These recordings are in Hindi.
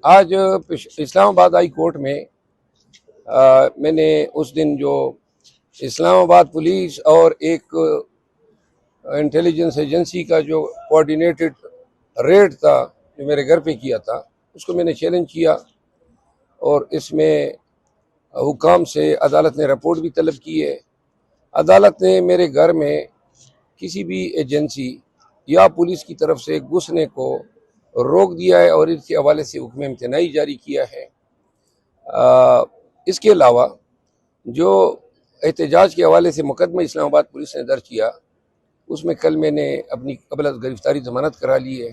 आज इस्लामाबाद हाई कोर्ट में मैंने उस दिन जो इस्लामाबाद पुलिस और एक इंटेलिजेंस एजेंसी का जो कोऑर्डिनेटेड रेड था जो मेरे घर पे किया था, उसको मैंने चैलेंज किया और इसमें हुकाम से अदालत ने रिपोर्ट भी तलब की है। अदालत ने मेरे घर में किसी भी एजेंसी या पुलिस की तरफ से घुसने को रोक दिया है और इसके हवाले से हुक्म इम्तनाई जारी किया है। इसके अलावा जो एहतजाज के हवाले से मुकदमा इस्लामाबाद पुलिस ने दर्ज किया, उसमें कल मैंने अपनी कबल गिरफ्तारी जमानत करा ली है।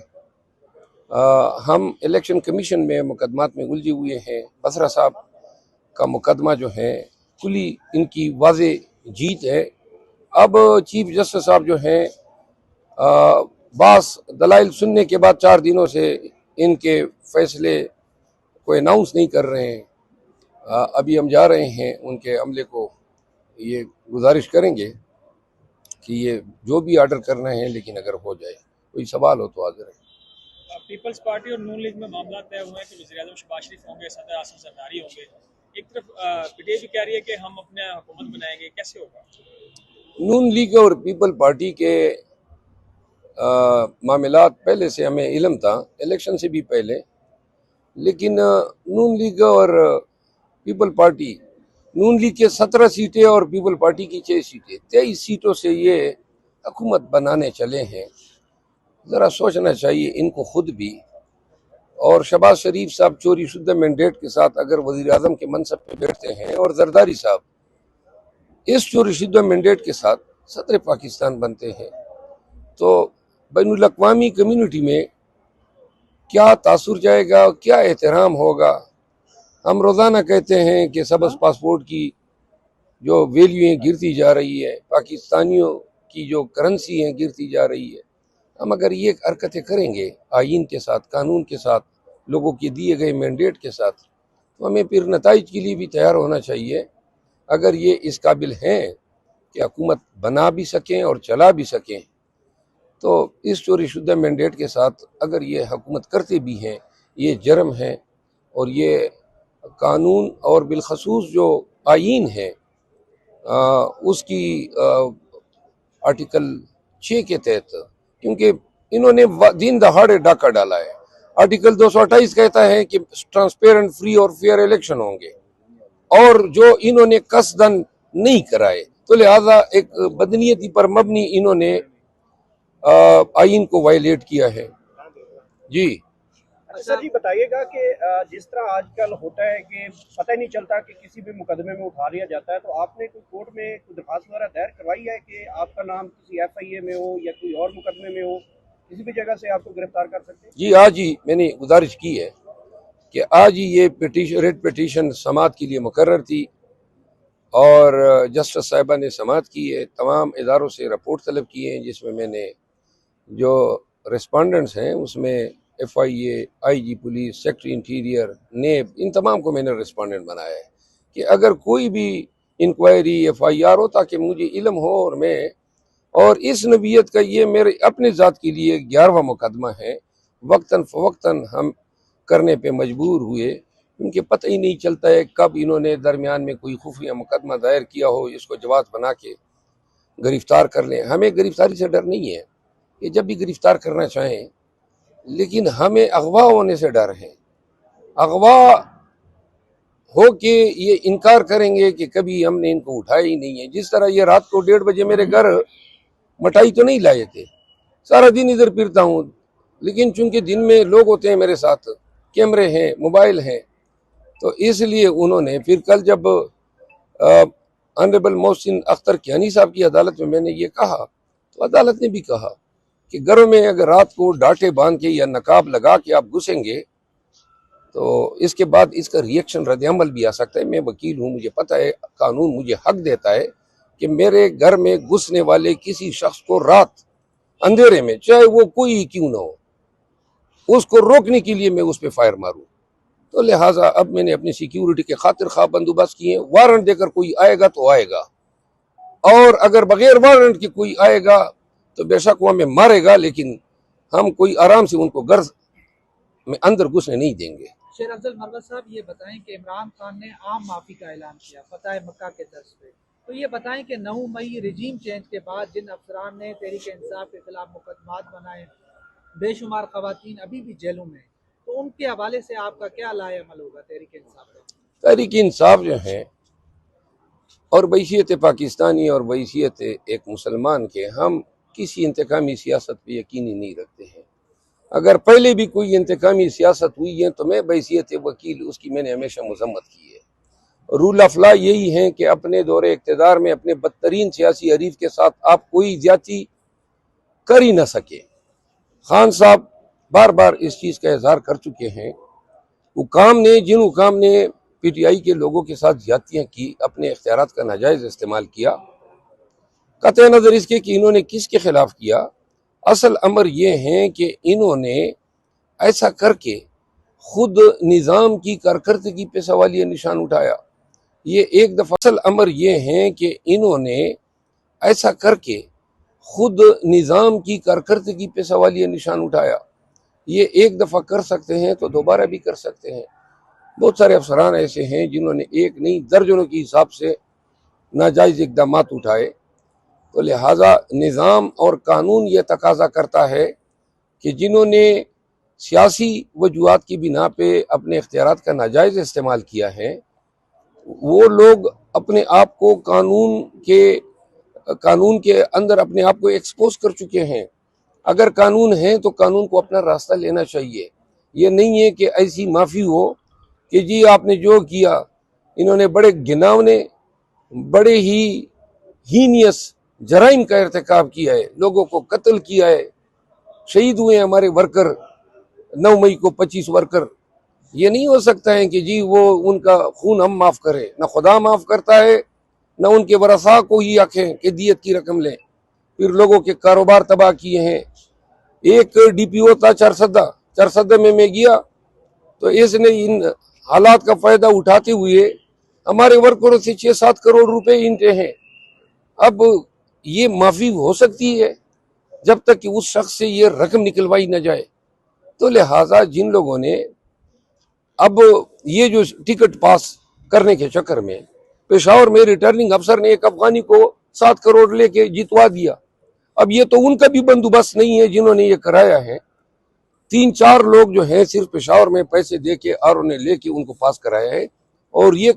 हम इलेक्शन कमीशन में मुकदमात में उलझे हुए हैं। बसरा साहब का मुकदमा जो है खुली इनकी वाजे जीत है। अब चीफ जस्टिस साहब जो हैं बास दलाइल सुनने के बाद 4 दिनों से इनके फैसले को अनाउंस नहीं कर रहे हैं। अभी हम जा रहे हैं उनके अमले को ये गुजारिश करेंगे कि ये जो भी ऑर्डर करना है, लेकिन अगर हो जाए कोई सवाल हो तो हाजिर है। पीपल्स पार्टी और नून लीग में मामला तय हुए हैं कि वज़ीर-ए-आज़म शहबाज शरीफ होंगे, सदर आसिफ जरदारी होंगे। एक तरफ पीटीआई भी कह रही है कि हम अपने हुकूमत बनाएंगे, कैसे होगा? नून लीग और पीपल पार्टी के मामलात पहले से हमें इल्म था, इलेक्शन से भी पहले, लेकिन नून लीग और पीपल पार्टी, नून लीग के 17 सीटें और पीपल पार्टी की 6 सीटें, 23 सीटों से ये हुकूमत बनाने चले हैं। ज़रा सोचना चाहिए इनको खुद भी। और शहबाज शरीफ साहब चोरी शुदा मैंडेट के साथ अगर वज़ीर आज़म के मनसब पे बैठते हैं और जरदारी साहब इस चोरी शुदा मैंडेट के साथ सदर पाकिस्तान बनते हैं, तो बैनुल अक़वामी कम्युनिटी में क्या तासुर जाएगा, क्या एहतराम होगा। हम रोज़ाना कहते हैं कि सबस पासपोर्ट की जो वैल्यू है गिरती जा रही है, पाकिस्तानियों की जो करेंसी है गिरती जा रही है। हम अगर ये हरकतें करेंगे आइन के साथ, कानून के साथ, लोगों के दिए गए मैंडेट के साथ, तो हमें फिर नताइज के लिए भी तैयार होना चाहिए। अगर ये इस काबिल हैं कि हुकूमत बना भी सकें और चला भी सकें, तो इस चोरी शुदा मैंडेट के साथ अगर ये हुकूमत करते भी हैं, ये जुर्म है। और ये कानून और बिलखसूस जो आइन है उसकी आर्टिकल 6 के तहत, क्योंकि इन्होंने दिन दहाड़े डाका डाला है। आर्टिकल 228 कहता है कि ट्रांसपेरेंट, फ्री और फेयर इलेक्शन होंगे, और जो इन्होंने कसदन नहीं कराए, तो लिहाजा एक बदनीयती पर मबनी इन्होंने आइन को वायलेट किया है। जी सर जी बताइएगा कि जिस तरह आजकल होता है कि पता ही नहीं चलता कि किसी भी मुकदमे में उठा लिया जाता है, तो आपने कोई कोर्ट में कोई दरखास्त वगैरह दायर करवाई है कि आपका नाम किसी एफआईए में हो या कोई और मुकदमे में हो, किसी भी जगह से आपको गिरफ्तार कर सकते हैं? जी, आज ही मैंने गुजारिश की है कि आज ही ये रेड पिटीशन समाअत के लिए मुकर्रर थी और जस्टिस साहिबा ने समाअत की है। तमाम इदारों से रिपोर्ट तलब की है, जिसमें मैंने जो रिस्पॉन्डेंट्स हैं उसमें FIA, IG police, secretary interior, नेब, इन तमाम को मैंने रिस्पॉन्डेंट बनाया है कि अगर कोई भी इंक्वायरी एफआईआर हो ताकि मुझे इल्म हो और मैं, और इस नबीयत का ये मेरे अपने ज़ात के लिए 11वां मुकदमा है। वक्तन फ़वक्तन हम करने पे मजबूर हुए, क्योंकि पता ही नहीं चलता है कब इन्होंने दरमियान में कोई खुफिया मुकदमा दायर किया हो, इसको जवाब बना के गिरफ्तार कर लें। हमें गिरफ्तारी से डर नहीं है, ये जब भी गिरफ्तार करना चाहें, लेकिन हमें अगवा होने से डर है। अगवा हो के ये इनकार करेंगे कि कभी हमने इनको उठाया ही नहीं है। जिस तरह ये रात को 1:30 बजे मेरे घर मिठाई तो नहीं लाए थे, सारा दिन इधर फिरता हूँ, लेकिन चूंकि दिन में लोग होते हैं मेरे साथ, कैमरे हैं, मोबाइल हैं, तो इसलिए उन्होंने फिर कल जब ऑनरेबल मोहसिन अख्तर कियानी साहब की अदालत में मैंने ये कहा, तो अदालत ने भी कहा कि घरों में अगर रात को डांटे बांध के या नकाब लगा के आप घुसेंगे, तो इसके बाद इसका रिएक्शन रद्द-ए-अमल भी आ सकता है। मैं वकील हूँ, मुझे पता है, कानून मुझे हक देता है कि मेरे घर में घुसने वाले किसी शख्स को रात अंधेरे में, चाहे वो कोई क्यों ना हो, उसको रोकने के लिए मैं उस पर फायर मारूं। तो लिहाजा अब मैंने अपनी सिक्योरिटी के खातिर खा बंदोबस्त किए। वारंट देकर कोई आएगा तो आएगा, और अगर बगैर वारंट के कोई आएगा तो बेशक वो हमें मारेगा, लेकिन हम कोई आराम से उनको घर में अंदर घुसने नहीं देंगे। शेर अफजल मरवत साहब, ये बताएं कि इमरान खान ने आम माफ़ी का ऐलान किया फतह मक्का के तर्ज पे, तो ये बताएं कि 9 मई रिजीम चेंज के बाद जिन अफसरान ने तहरीक इंसाफ के खिलाफ मुकदमात बनाए, बेशुमार खवातीन अभी भी जेलों में, तो उनके हवाले से आपका क्या लाएअमल होगा तहरीक इंसाफ का? तहरीक इंसाफ जो है और बैसियत पाकिस्तानी और बैसियत एक मुसलमान के, हम किसी इंतकामी सियासत पे यकीन ही नहीं रखते हैं। अगर पहले भी कोई इंतकामी सियासत हुई है तो मैं बैसियत वकील उसकी मैंने हमेशा मजम्मत की है। रूल ऑफ लॉ यही है कि अपने दौरे इक़्तिदार में अपने बदतरीन सियासी हरीफ के साथ आप कोई ज्यादती कर ही ना सके। खान साहब बार बार इस चीज़ का इजहार कर चुके हैं। जिन हुकाम ने पीटीआई के लोगों के साथ ज्यादतियाँ की, अपने इख्तियारात का नाजायज इस्तेमाल किया, कतई नजर इसके कि इन्होंने किसके खिलाफ किया, असल अमर ये है कि इन्होंने ऐसा करके खुद निज़ाम की कारकर्दगी पे सवालिया निशान उठाया। ये एक दफ़ा असल अमर ये है कि इन्होंने ऐसा करके खुद निज़ाम की कारकर्दगी पे सवालिया निशान उठाया। ये एक दफ़ा कर सकते हैं तो दोबारा भी कर सकते हैं। बहुत सारे अफसरान ऐसे हैं जिन्होंने एक नहीं दर्जनों के हिसाब से नाजायज इकदाम उठाए। तो लिहाजा निज़ाम और कानून ये तकाजा करता है कि जिन्होंने सियासी वजूहात की बिना पे अपने इख्तियारात का नाजायज इस्तेमाल किया है, वो लोग अपने आप को कानून के अंदर अपने आप को एक्सपोज कर चुके हैं। अगर कानून है तो कानून को अपना रास्ता लेना चाहिए। ये नहीं है कि ऐसी माफ़ी हो कि जी आपने जो किया, इन्होंने बड़े घिनौने, बड़े ही हीनियस जराइम का इर्तिकाब किया है, लोगों को कत्ल किया है, शहीद हुए हमारे वर्कर, 9 मई को 25 वर्कर। ये नहीं हो सकता है कि जी वो उनका खून हम माफ करें, ना खुदा माफ करता है, ना उनके वरसा को ही आखें कि दियत की रकम लें। फिर लोगों के कारोबार तबाह किए हैं। एक डीपीओ था चरसदा में मैं गया तो इसने इन हालात का फायदा उठाते हुए हमारे वर्करों से 6-7 करोड़ रुपए इनते हैं। अब ये माफी हो सकती है जब तक कि उस शख्स से ये रकम निकलवाई न जाए। तो लिहाजा जिन लोगों ने अब ये जो टिकट पास करने के चक्कर में पेशावर में रिटर्निंग अफसर ने एक अफगानी को 7 करोड़ लेके जितवा दिया। अब ये तो उनका भी बंदोबस्त नहीं है जिन्होंने ये कराया है। 3-4 लोग जो है सिर्फ पेशावर में पैसे दे के और उन्हें लेके उनको पास कराया है, और ये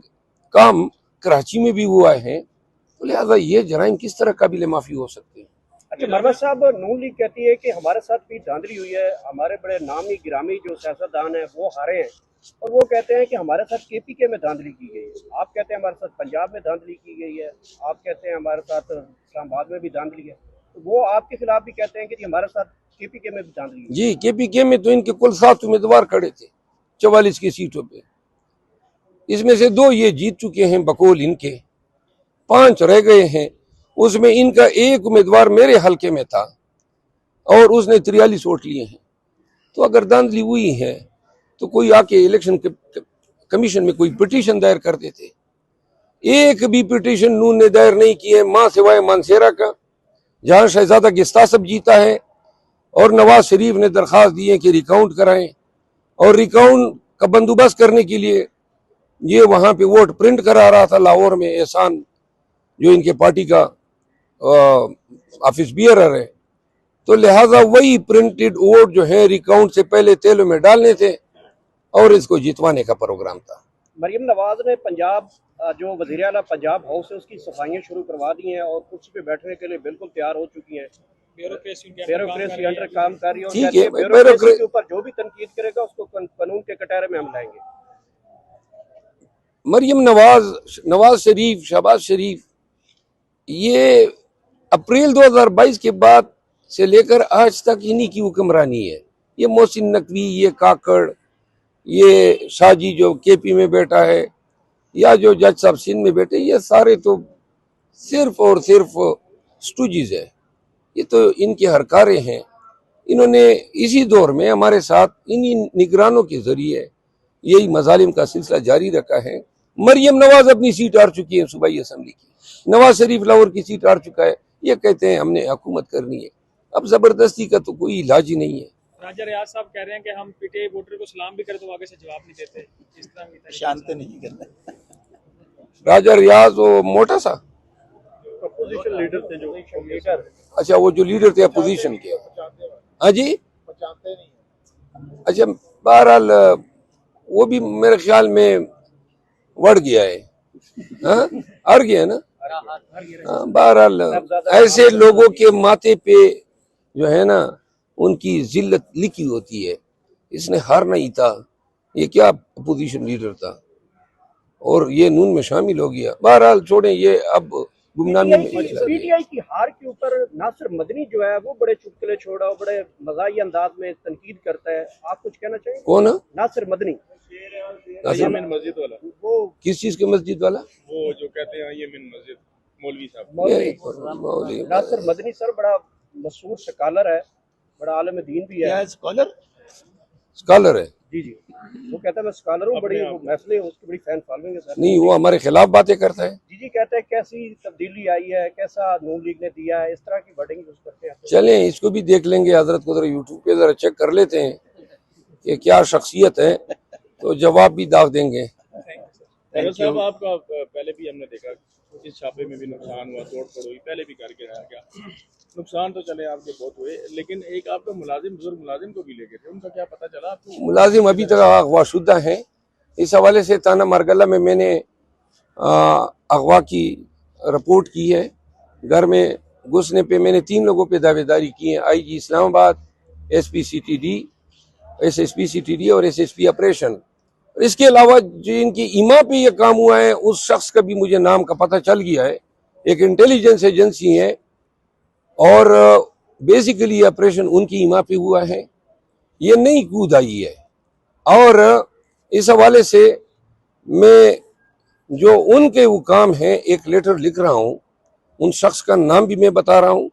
काम कराची में भी हुआ है। तो लिहाजा ये जराइम किस तरह काबिल माफी हो सकते हैं। अच्छा, मरवत साहब, नून लीग कहती है कि हमारे साथ भी धांधली हुई है, हमारे बड़े नामी गिरामी जो सियासतदान है वो हारे हैं, और वो कहते हैं कि हमारे साथ केपीके में धांधली की गई है। आप कहते हैं हमारे साथ पंजाब में धांधली की गई है, आप कहते हैं हमारे साथ इस्लामाबाद में भी धांधली है, तो वो आपके खिलाफ भी कहते हैं कि जी हमारे साथ केपीके में भी धांधली है। जी, केपीके में तो इनके कुल 7 उम्मीदवार खड़े थे 44 की सीटों पे, इसमें से 2 ये जीत चुके हैं बकौल इनके, 5 रह गए हैं। उसमें इनका एक उम्मीदवार मेरे हलके में था और उसने 43 वोट लिए हैं। तो अगर धांधली हुई है तो कोई आके इलेक्शन कमीशन में कोई पिटीशन दायर कर देते। एक भी पिटीशन नून ने दायर नहीं की है, मां सिवाय मानसेरा का, जहां शहजादा गिस्तासब जीता है, और नवाज शरीफ ने दरखास्त दी है कि रिकाउंट कराएं, और रिकाउंट का बंदोबस्त करने के लिए ये वहां पे वोट प्रिंट करा रहा था लाहौर में एहसान, जो इनके पार्टी का ऑफिस बियरर है। तो लिहाजा वही प्रिंटेड वोट जो है रिकाउंट से पहले तेलों में डालने थे और इसको जितवाने का प्रोग्राम था। मरियम नवाज ने पंजाब जो वज़ीर आला पंजाब हाउस है उसकी सफाइयाँ शुरू करवा दी हैं और कुर्सी पे बैठने के लिए बिल्कुल तैयार हो चुकी हैं। ब्यूरोक्रेसी अंडर काम कर रही है। ठीक है, ब्यूरोक्रेसी के ऊपर जो भी तनकीद करेगा उसको कानून के कटहरे में हम लाएंगे। मरियम नवाज शरीफ, शहबाज शरीफ, ये अप्रैल 2022 के बाद से लेकर आज तक इन्हीं की हुक्मरानी है। ये मोहसिन नकवी, ये काकड़, ये शाहजी जो केपी में बैठा है, या जो जज साहब सिंध में बैठे, ये सारे तो सिर्फ और सिर्फ स्टूजीज है। ये तो इनके हरकारे हैं। इन्होंने इसी दौर में हमारे साथ इन्हीं निगरानों के जरिए यही मजालिम का सिलसिला जारी रखा है। मरियम नवाज अपनी सीट हार चुकी है सूबाई असम्बली की, नवाज शरीफ लाहौर की सीट हार चुका है। ये कहते हैं हमने हुकूमत करनी है। अब जबरदस्ती का तो कोई इलाज ही नहीं है। राजा रियाज साहब कह रहे हैं कि हम पीटीआई वोटर को सलाम भी करें तो आगे से जवाब नहीं देते, इस तरह की तरीके शांत से। नहीं करना। राजा रियाज वो मोटा सा, अपोजिशन लीडर थे जो लीडर अच्छा वो जो लीडर थे अपोजिशन के, हाँ जी, अच्छा बहरहाल वो भी मेरे ख्याल में बढ़ गया है, हाँ हार गया ना, हाँ बहरहाल ऐसे लोगों के माथे पे जो है ना उनकी जिल्लत लिखी होती है। इसने हार नहीं था, ये क्या अपोजिशन लीडर था और ये नून में शामिल हो गया। बहरहाल छोड़ें, ये अब गुमनामी में चला गया। पीटीआई की हार के ऊपर नासिर मदनी जो है वो बड़े चुटकुले छोड़ा और बड़े मजाही अंदाज में तनकीद करता है, आप कुछ कहना चाहेंगे? कौन है नासिर मदनी, नासिर? मस्जिद वाला, वो किस चीज के मस्जिद वाला? वो जो कहते हैं ये मिन मस्जिद, मौलवी साहब। मौलवी नासिर मदनी सर बड़ा मशहूर स्कॉलर है, बड़ा आलम दीन भी क्या है। स्कॉलर? स्कॉलर है? जी जी, वो कहता है मैं स्कॉलर हूँ, बड़ी वो महफिलें उसकी बड़ी फैन फॉलोइंग है सर। नहीं, वो हमारे खिलाफ बातें करता है। जी जी, कहते हैं कैसी तब्दीली आई है, कैसा नून लीग ने दिया है, इस तरह की वर्डिंग यूज करते हैं। चलें इसको भी देख लेंगे, हजरत को जरा यूट्यूब पे जरा चेक कर लेते हैं कि क्या शख्सियत है, तो जवाब भी दाग देंगे। साहब आपका पहले भी हमने देखा इस छापे में भी नुकसान हुआ, तोड़ फोड़ हुई, पहले भी करके रहा गया। नुकसान तो चले आपके बहुत हुए, लेकिन एक आपका मुलाजिम, बुजुर्ग मुलाजिम को भी लेके थे, उनका क्या पता चला आपको? मुलाजिम अभी तक अगवाशुदा हैं। इस हवाले से थाना मारगला में मैंने अगवा की रिपोर्ट की है। घर में घुसने पे मैंने 3 लोगों पे दावेदारी की है, IG Islamabad, SP CTD, SSP CTD और एसएसपी ऑपरेशन। इसके अलावा जो इनकी ईमा पे ये काम हुआ है उस शख्स का भी मुझे नाम का पता चल गया है। एक इंटेलिजेंस एजेंसी है और बेसिकली ऑपरेशन उनकी ईमा पे हुआ है, ये नई कूद आई है। और इस हवाले से मैं जो उनके वो काम है एक लेटर लिख रहा हूँ, उन शख्स का नाम भी मैं बता रहा हूँ